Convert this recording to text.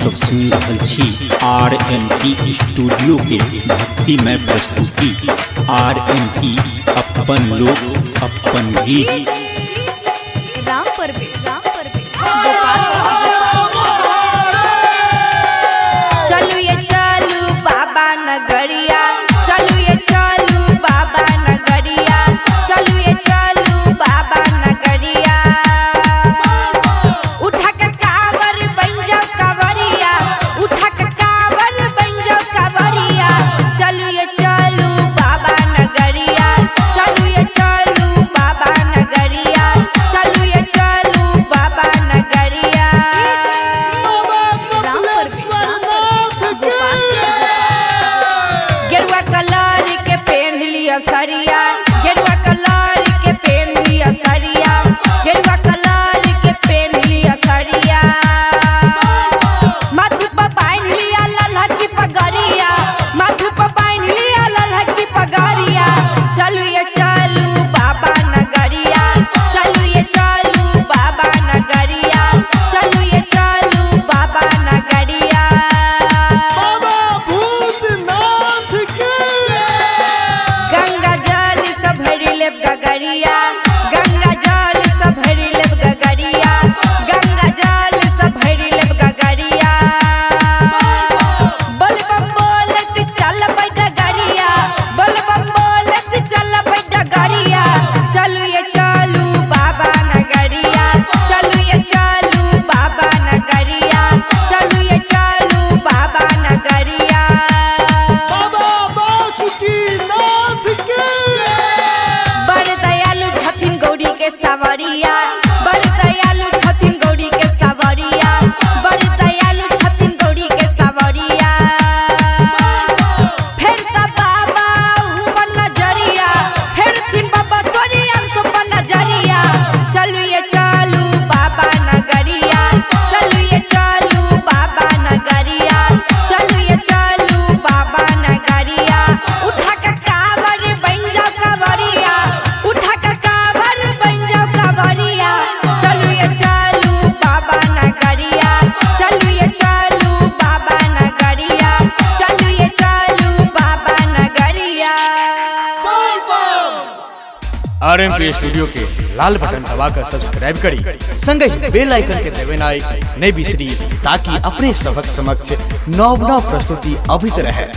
सब सुन रहल छी RMP स्टूडियो के भक्तिमय प्रस्तुति। RMP अपन लोक अपन गीत। राम परवे चलू ये चलू बाबा नगरिया, चलू ये चलू बाबा नगरिया, चलू ये चलू बाबा नगरिया। उठा के कावर बन जाओ कावरिया, उठा के कावर बन जाओ कावरिया। चलू ये चलू बाबा नगरिया, चलू ये चलू बाबा नगरिया, चलू ये चलू बाबा नगरिया। गेरुआ कलर के पहन लिया सरिया, गेरुआ कलर के पहन लिया सरिया, गेरुआ कलर के पहन लिया सरिया। माथे पर बांध लिया लल्हा की पगड़िया, माथे पर बांध लिया लल्हा की पगड़िया। चलू ये चलू बाबा नगरिया, चलू ये चलू बाबा नगरिया, चलू ये चलू बाबा नगरिया। गंगा जल सब भरी लेब गगरिया, गंगा जल सब भरी लेब गगरिया, गंगा जल सब भरी लेब गगरिया। बलबम बोलत चल डगरिया, बलबम बोलत चल डगरिया। चलू ये चलू बाबा नगरिया, चलू ये चलू बाबा नगरिया, चलू ये चलू बाबा नगरिया। बड़ दयालु छथिन गौरी के सवरिया, बड़ दयालु छथिन गौरी के सवरिया, बड़ दयालु छथिन गौरी के सवरिया। फेर ता बाबा ऊपर नजरिया, फेरथिन बाबा सोनिया सुपर नजरिया। चलू ये चलू बाबा नगरिया, चलू ये चलू बाबा नगरिया, चलू ये चलू बाबा नगरिया। उठा के कावर बन जाओ कावरिया, उठा के कावर बन जाओ कावरिया। चलू ये चलू बाबा नगरिया, चलू ये चलू बाबा नगरिया, चलू ये चलू बाबा नगरिया। RMP स्टूडियो के लाल बटन दबाकर सब्सक्राइब करी, संग ही बेल आइकन के दबाना नहीं बिसरी, ताकि अपने सबक समक्ष नव प्रस्तुति अभित रहे।